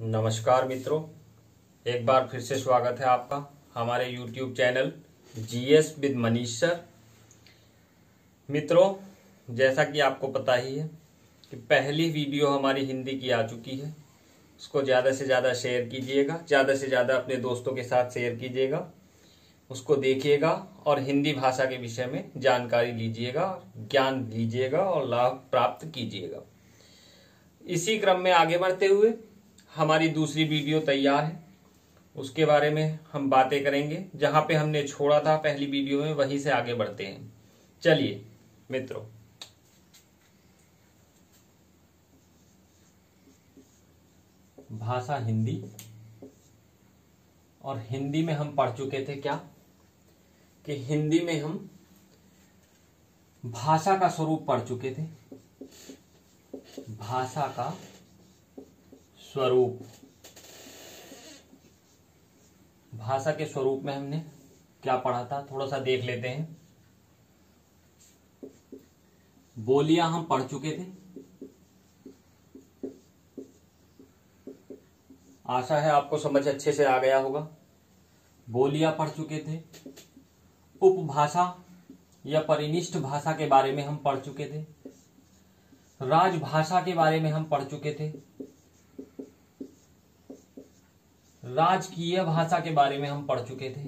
नमस्कार मित्रों, एक बार फिर से स्वागत है आपका हमारे YouTube channel GS with Manish sir. मित्रों, जैसा कि आपको पता ही है कि पहली वीडियो हमारी हिंदी की आ चुकी है। उसको ज़्यादा से ज़्यादा शेयर कीजिएगा, ज़्यादा से ज़्यादा अपने दोस्तों के साथ शेयर कीजिएगा, उसको देखिएगा और हिंदी भाषा के विषय में जानकारी लीजिएगा, ज्ञान लीजिएगा और लाभ प्राप्त कीजिएगा। इसी क्रम में आगे बढ़ते हुए हमारी दूसरी वीडियो तैयार है, उसके बारे में हम बातें करेंगे। जहां पे हमने छोड़ा था पहली वीडियो में, वहीं से आगे बढ़ते हैं। चलिए मित्रों, भाषा हिंदी, और हिंदी में हम पढ़ चुके थे क्या कि हिंदी में हम भाषा का स्वरूप पढ़ चुके थे। भाषा का स्वरूप, भाषा के स्वरूप में हमने क्या पढ़ा था, थोड़ा सा देख लेते हैं। बोलियां हम पढ़ चुके थे। आशा है आपको समझ अच्छे से आ गया होगा। बोलियां पढ़ चुके थे। उपभाषा या परिनिष्ठ भाषा के बारे में हम पढ़ चुके थे। राजभाषा के बारे में हम पढ़ चुके थे। राजकीय भाषा के बारे में हम पढ़ चुके थे।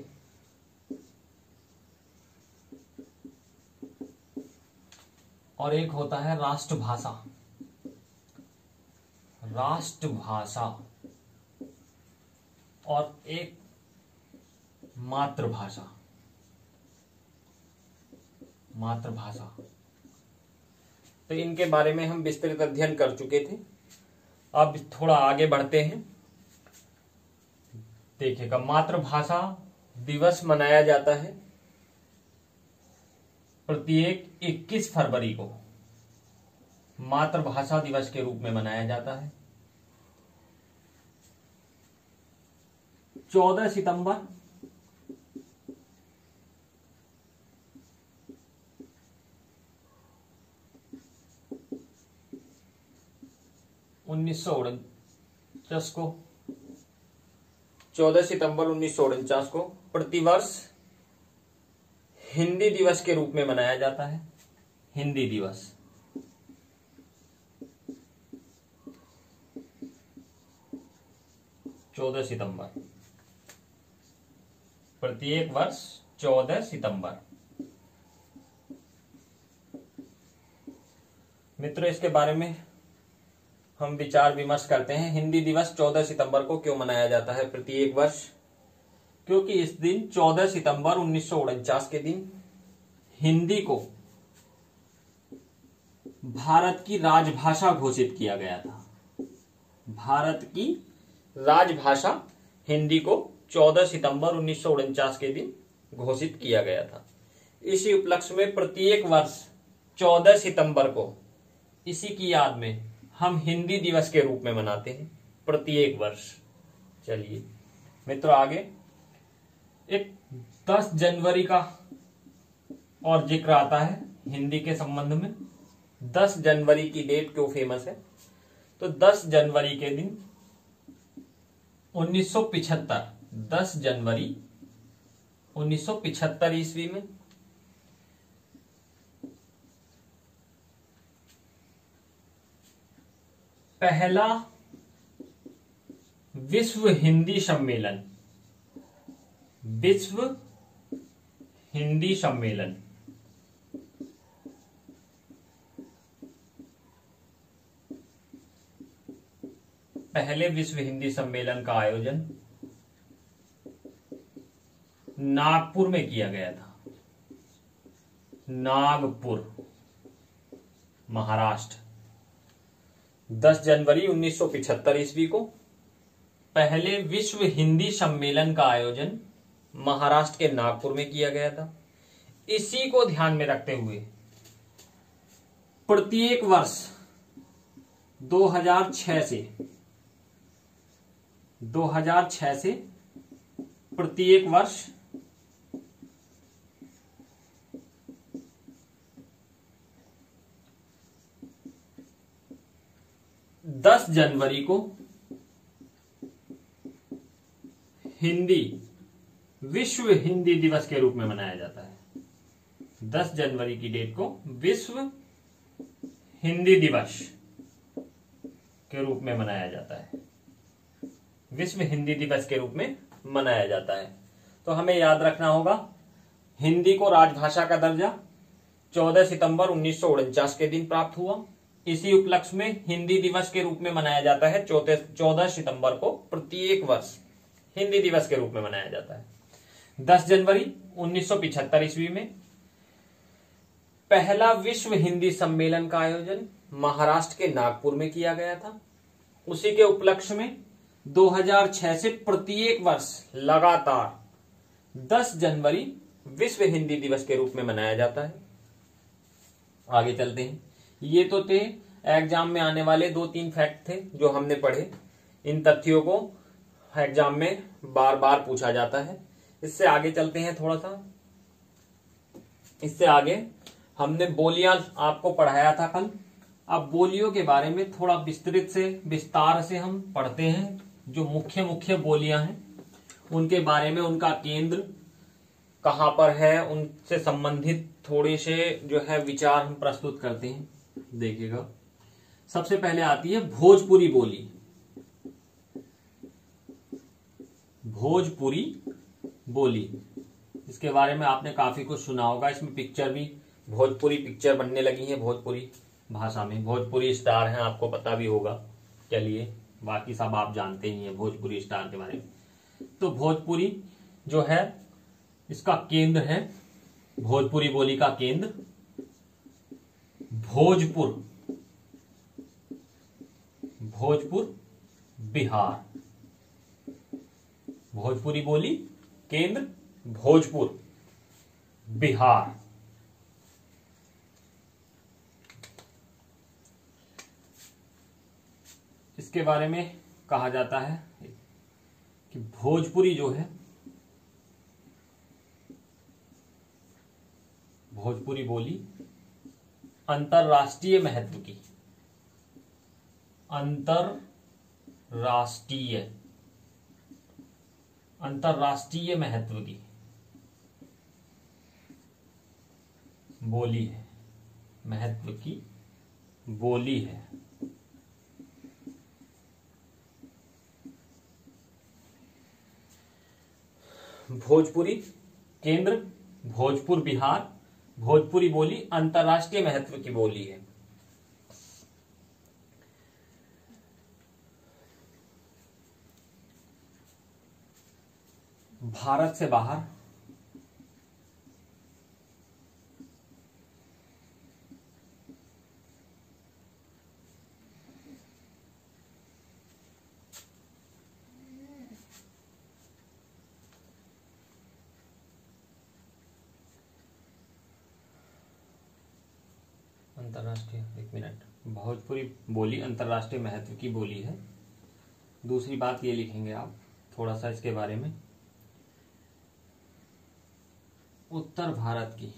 और एक होता है राष्ट्रभाषा। राष्ट्रभाषा और एक मातृभाषा। मातृभाषा, तो इनके बारे में हम विस्तृत अध्ययन कर चुके थे। अब थोड़ा आगे बढ़ते हैं। देखिएगा, मातृभाषा दिवस मनाया जाता है प्रत्येक 21 फरवरी को। मातृभाषा दिवस के रूप में मनाया जाता है। 14 सितंबर 1949 को, 14 सितंबर 1949 को प्रतिवर्ष हिंदी दिवस के रूप में मनाया जाता है। हिंदी दिवस। सितंबर, प्रत्येक वर्ष 14 सितंबर। मित्रों, इसके बारे में हम विचार विमर्श करते हैं। हिंदी दिवस 14 सितंबर को क्यों मनाया जाता है प्रत्येक वर्ष? क्योंकि इस दिन 14 सितंबर 1949 के दिन हिंदी को भारत की राजभाषा घोषित किया गया था। भारत की राजभाषा हिंदी को 14 सितंबर 1949 के दिन घोषित किया गया था। इसी उपलक्ष्य में प्रत्येक वर्ष 14 सितंबर को इसी की याद में हम हिंदी दिवस के रूप में मनाते हैं प्रत्येक वर्ष। चलिए मित्रों, आगे एक 10 जनवरी का और जिक्र आता है हिंदी के संबंध में। 10 जनवरी की डेट क्यों फेमस है? तो 10 जनवरी के दिन 1975, 10 जनवरी 1975 ईस्वी में पहला विश्व हिंदी सम्मेलन, विश्व हिंदी सम्मेलन, पहले विश्व हिंदी सम्मेलन का आयोजन नागपुर में किया गया था। नागपुर, महाराष्ट्र। 10 जनवरी 1975 ईस्वी को पहले विश्व हिंदी सम्मेलन का आयोजन महाराष्ट्र के नागपुर में किया गया था। इसी को ध्यान में रखते हुए प्रत्येक वर्ष 2006 से प्रत्येक वर्ष 10 जनवरी को हिंदी विश्व हिंदी दिवस के रूप में मनाया जाता है। 10 जनवरी की डेट को विश्व हिंदी दिवस के रूप में मनाया जाता है। विश्व हिंदी दिवस के रूप में मनाया जाता है। तो हमें याद रखना होगा, हिंदी को राजभाषा का दर्जा 14 सितंबर 1949 के दिन प्राप्त हुआ। इसी उपलक्ष्य में हिंदी दिवस के रूप में मनाया जाता है। 14 सितंबर को प्रत्येक वर्ष हिंदी दिवस के रूप में मनाया जाता है। 10 जनवरी 1975 ईस्वी में पहला विश्व हिंदी सम्मेलन का आयोजन महाराष्ट्र के नागपुर में किया गया था। उसी के उपलक्ष्य में 2006 से प्रत्येक वर्ष लगातार 10 जनवरी विश्व हिंदी दिवस के रूप में मनाया जाता है। आगे चलते हैं। ये तो थे एग्जाम में आने वाले 2-3 फैक्ट थे जो हमने पढ़े। इन तथ्यों को एग्जाम में बार बार पूछा जाता है। इससे आगे चलते हैं थोड़ा सा। इससे आगे हमने बोलियां आपको पढ़ाया था कल। अब बोलियों के बारे में थोड़ा विस्तार से हम पढ़ते हैं। जो मुख्य मुख्य बोलियां हैं उनके बारे में, उनका केंद्र कहां पर है, उनसे संबंधित थोड़े से जो है विचार हम प्रस्तुत करते हैं। देखिएगा, सबसे पहले आती है भोजपुरी बोली। भोजपुरी बोली, इसके बारे में आपने काफी कुछ सुना होगा। इसमें पिक्चर भी, भोजपुरी पिक्चर बनने लगी है भोजपुरी भाषा में। भोजपुरी स्टार हैं, आपको पता भी होगा। चलिए, बाकी सब आप जानते ही हैं भोजपुरी स्टार के बारे में। तो भोजपुरी जो है इसका केंद्र है, भोजपुरी बोली का केंद्र भोजपुर, भोजपुर बिहार। भोजपुरी बोली केंद्र भोजपुर बिहार। इसके बारे में कहा जाता है कि भोजपुरी जो है, भोजपुरी बोली अंतरराष्ट्रीय महत्व की, अंतरराष्ट्रीय महत्व की बोली है, महत्व की बोली है। भोजपुरी केंद्र भोजपुर बिहार। भोजपुरी बोली अंतरराष्ट्रीय महत्व की बोली है। भारत से बाहर अंतरराष्ट्रीय, एक मिनट, भोजपुरी बोली अंतरराष्ट्रीय महत्व की बोली है। दूसरी बात ये लिखेंगे आप थोड़ा सा इसके बारे में, उत्तर भारत की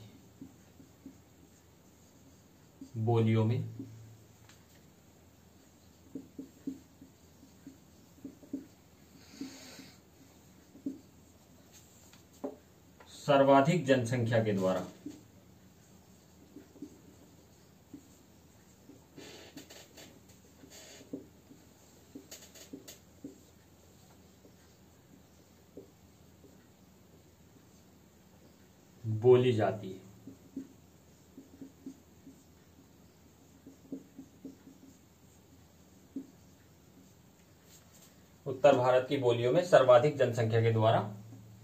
बोलियों में सर्वाधिक जनसंख्या के द्वारा बोली जाती है। उत्तर भारत की बोलियों में सर्वाधिक जनसंख्या के द्वारा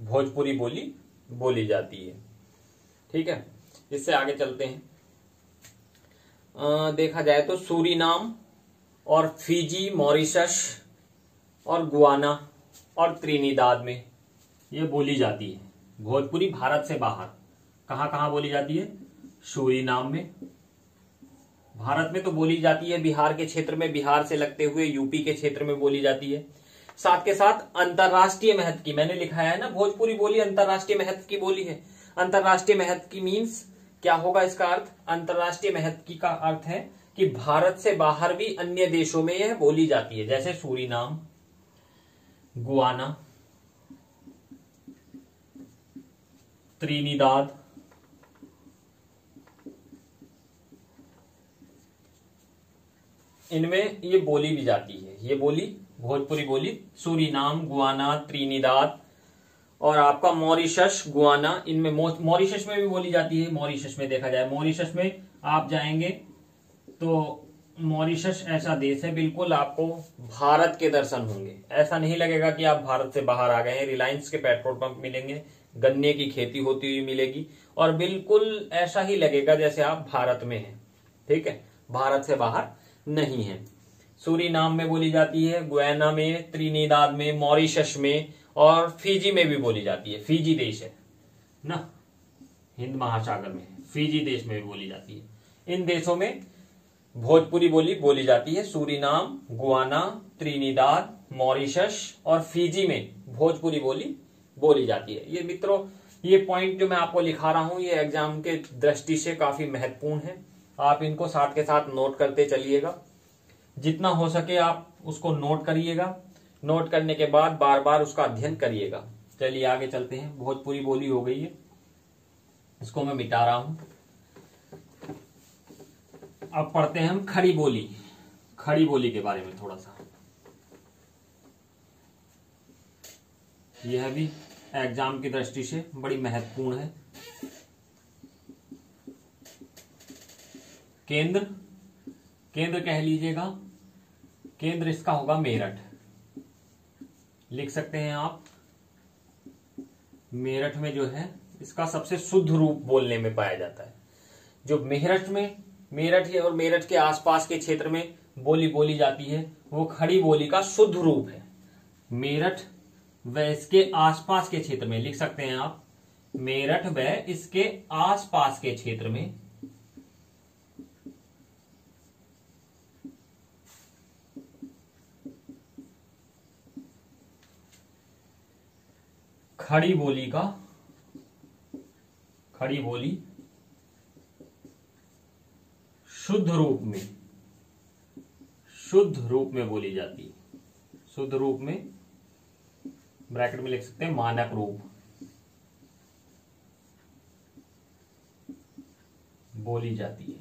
भोजपुरी बोली बोली जाती है। ठीक है, इससे आगे चलते हैं। देखा जाए तो सूरीनाम और फिजी, मॉरिशस और गुआना और त्रिनिदाद में ये बोली जाती है। भोजपुरी भारत से बाहर कहां कहां बोली जाती है? सूरीनाम में, भारत में तो बोली जाती है बिहार के क्षेत्र में, बिहार से लगते हुए यूपी के क्षेत्र में बोली जाती है। साथ के साथ अंतरराष्ट्रीय महत्व की, मैंने लिखा है ना भोजपुरी बोली अंतरराष्ट्रीय महत्व की बोली है। अंतरराष्ट्रीय महत्व की मीन्स क्या होगा? इसका अर्थ, अंतरराष्ट्रीय महत्व की का अर्थ है कि भारत से बाहर भी अन्य देशों में यह बोली जाती है, जैसे सूरीनाम, गुआना, त्रिनिदाद, इनमें ये बोली भी जाती है। ये बोली भोजपुरी बोली सूरीनाम, गुआना, त्रिनिदाद और आपका मॉरिशस, गुआना, इनमें मॉरिशस में भी बोली जाती है। मॉरिशस में देखा जाए, मॉरिशस में आप जाएंगे तो मॉरिशस ऐसा देश है, बिल्कुल आपको भारत के दर्शन होंगे। ऐसा नहीं लगेगा कि आप भारत से बाहर आ गए हैं। रिलायंस के पेट्रोल पंप मिलेंगे, गन्ने की खेती होती हुई मिलेगी और बिल्कुल ऐसा ही लगेगा जैसे आप भारत में हैं। ठीक है, भारत से बाहर नहीं है। सूरीनाम में बोली जाती है, गुयाना में, त्रिनिदाद में, मॉरिशस में और फिजी में भी बोली जाती है। फिजी देश है ना, हिंद महासागर में, फिजी देश में भी बोली जाती है। इन देशों में भोजपुरी बोली बोली जाती है। सूरीनाम, गुआना, त्रिनिदाद, मॉरिशस और फिजी में भोजपुरी बोली बोली जाती है। ये मित्रों, ये पॉइंट जो मैं आपको लिखा रहा हूं, ये एग्जाम के दृष्टि से काफी महत्वपूर्ण है। आप इनको साथ के साथ नोट करते चलिएगा, जितना हो सके आप उसको नोट करिएगा। नोट करने के बाद बार बार उसका अध्ययन करिएगा। चलिए आगे चलते हैं। भोजपुरी बोली हो गई है, इसको मैं मिटा रहा हूं। अब पढ़ते हैं हम खड़ी बोली। खड़ी बोली के बारे में थोड़ा सा, यह भी एग्जाम की दृष्टि से बड़ी महत्वपूर्ण है। केंद्र, केंद्र कह लीजिएगा, केंद्र इसका होगा मेरठ। लिख सकते हैं आप, मेरठ में जो है इसका सबसे शुद्ध रूप बोलने में पाया जाता है। जो मेरठ में, मेरठ और मेरठ के आसपास के क्षेत्र में बोली बोली जाती है, वो खड़ी बोली का शुद्ध रूप है। मेरठ व इसके आसपास के क्षेत्र में, लिख सकते हैं आप, मेरठ व इसके आसपास के क्षेत्र में खड़ी बोली का, खड़ी बोली शुद्ध रूप में, शुद्ध रूप में बोली जाती है। शुद्ध रूप में ब्रैकेट में लिख सकते हैं मानक रूप बोली जाती है।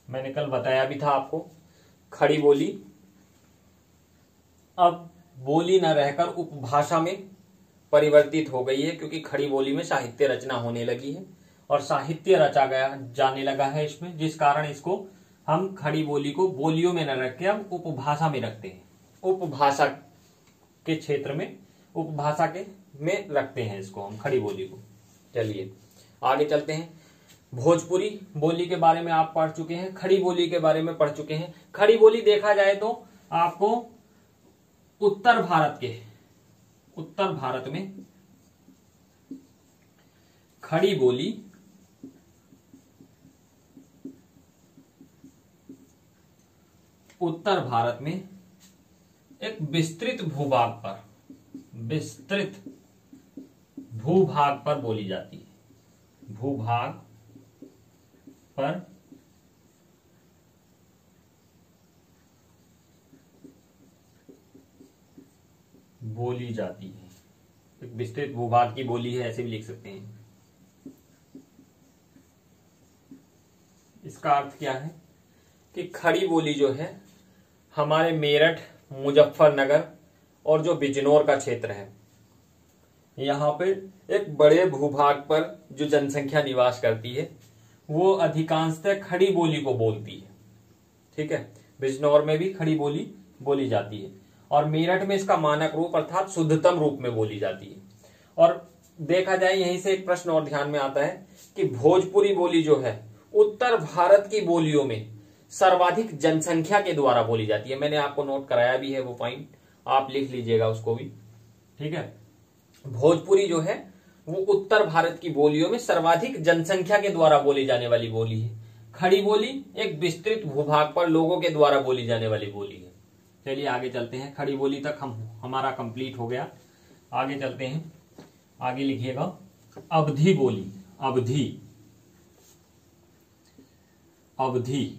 मैंने कल बताया भी था आपको, खड़ी बोली अब बोली न रहकर उपभाषा में परिवर्तित हो गई है, क्योंकि खड़ी बोली में साहित्य रचना होने लगी है और साहित्य रचा गया जाने लगा है इसमें, जिस कारण इसको हम खड़ी बोली को बोलियों में न रख के हम उपभाषा में रखते हैं। उपभाषा के क्षेत्र में, उपभाषा के में रखते हैं इसको हम, खड़ी बोली को। चलिए आगे चलते हैं। भोजपुरी बोली के बारे में आप पढ़ चुके हैं, खड़ी बोली के बारे में पढ़ चुके हैं। खड़ी बोली देखा जाए तो आपको उत्तर भारत के, उत्तर भारत में खड़ी बोली उत्तर भारत में एक विस्तृत भूभाग पर, विस्तृत भूभाग पर बोली जाती है। भूभाग पर बोली जाती है। एक विस्तृत भूभाग की बोली है, ऐसे भी लिख सकते हैं। इसका अर्थ क्या है कि खड़ी बोली जो है हमारे मेरठ, मुजफ्फरनगर और जो बिजनौर का क्षेत्र है, यहाँ पे एक बड़े भूभाग पर जो जनसंख्या निवास करती है वो अधिकांशतः खड़ी बोली को बोलती है। ठीक है, बिजनौर में भी खड़ी बोली बोली जाती है और मेरठ में इसका मानक रूप अर्थात शुद्धतम रूप में बोली जाती है। और देखा जाए, यहीं से एक प्रश्न और ध्यान में आता है कि भोजपुरी बोली जो है उत्तर भारत की बोलियों में सर्वाधिक जनसंख्या के द्वारा बोली जाती है। मैंने आपको नोट कराया भी है वो पॉइंट, आप लिख लीजिएगा उसको भी। ठीक है, भोजपुरी जो है वो उत्तर भारत की बोलियों में सर्वाधिक जनसंख्या के द्वारा बोली जाने वाली बोली है। खड़ी बोली एक विस्तृत भूभाग पर लोगों के द्वारा बोली जाने वाली बोली है। चलिए आगे चलते हैं। खड़ी बोली तक हमारा कंप्लीट हो गया। आगे चलते हैं, आगे लिखिएगा अवधी बोली। अवधी, अवधी,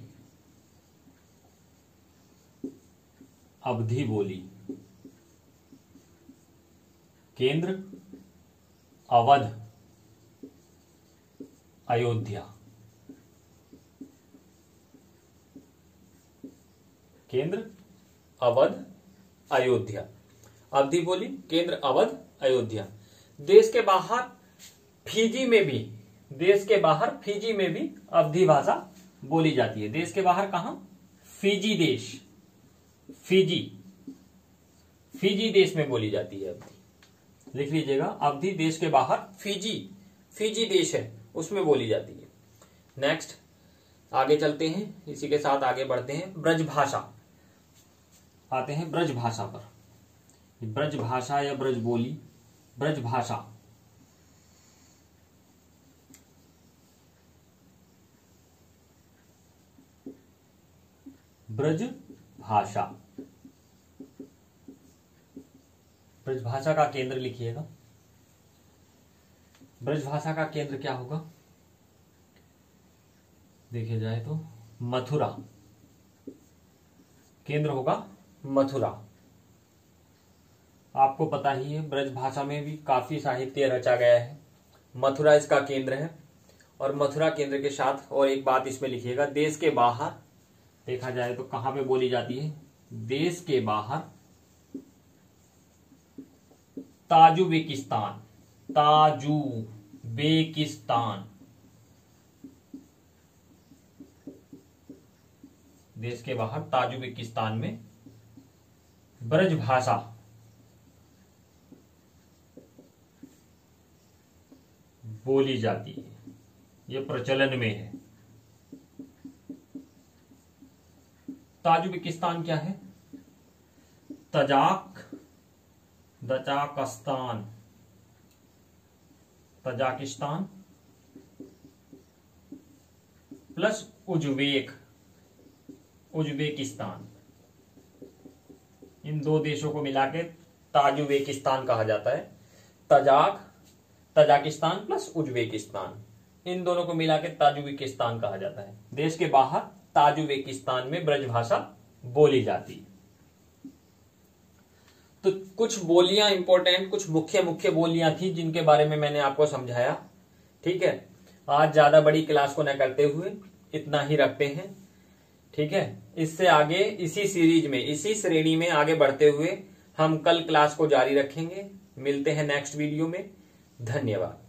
अवधी बोली। केंद्र, अवध, अयोध्या। केंद्र, अवध, अयोध्या। अवधि बोली, केंद्र, अवध, अयोध्या। देश के बाहर फिजी में भी, देश के बाहर फिजी में भी अवधी भाषा बोली जाती है। देश के बाहर कहां? फिजी देश, फिजी, फिजी देश में बोली जाती है अवधी। लिख लीजिएगा, अवधी देश के बाहर फिजी, फिजी देश है उसमें बोली जाती है। नेक्स्ट आगे चलते हैं, इसी के साथ आगे बढ़ते हैं। ब्रजभाषा, आते हैं ब्रजभाषा पर। ब्रजभाषा या ब्रज बोली, ब्रजभाषा। ब्रजभाषा, ब्रजभाषा का केंद्र लिखिएगा। ब्रजभाषा का केंद्र क्या होगा? देखिए जाए तो मथुरा, केंद्र होगा मथुरा। आपको पता ही है ब्रजभाषा में भी काफी साहित्य रचा गया है। मथुरा इसका केंद्र है और मथुरा केंद्र के साथ और एक बात इसमें लिखिएगा, देश के बाहर देखा जाए तो कहां पे बोली जाती है? देश के बाहर ताजुबिकिस्तान, ताजुबेकिस्तान। देश के बाहर ताजुबिकिस्तान में ब्रजभाषा बोली जाती है, यह प्रचलन में है। ताजुबिकिस्तान क्या है? तजाकिस्तान, तजाकिस्तान प्लस उज्बेकिस्तान, इन दो देशों को मिला के ताजुबेकिस्तान कहा जाता है। तजाकिस्तान प्लस उज्बेकिस्तान, इन दोनों को मिला के ताजुबिकिस्तान कहा जाता है। देश के बाहर ताजुबेकिस्तान में ब्रजभाषा बोली जाती है। तो कुछ बोलियां इंपॉर्टेंट, कुछ मुख्य मुख्य बोलियां थी जिनके बारे में मैंने आपको समझाया। ठीक है, आज ज्यादा बड़ी क्लास को न करते हुए इतना ही रखते हैं। ठीक है, इससे आगे इसी सीरीज में, इसी श्रेणी में आगे बढ़ते हुए हम कल क्लास को जारी रखेंगे। मिलते हैं नेक्स्ट वीडियो में। धन्यवाद।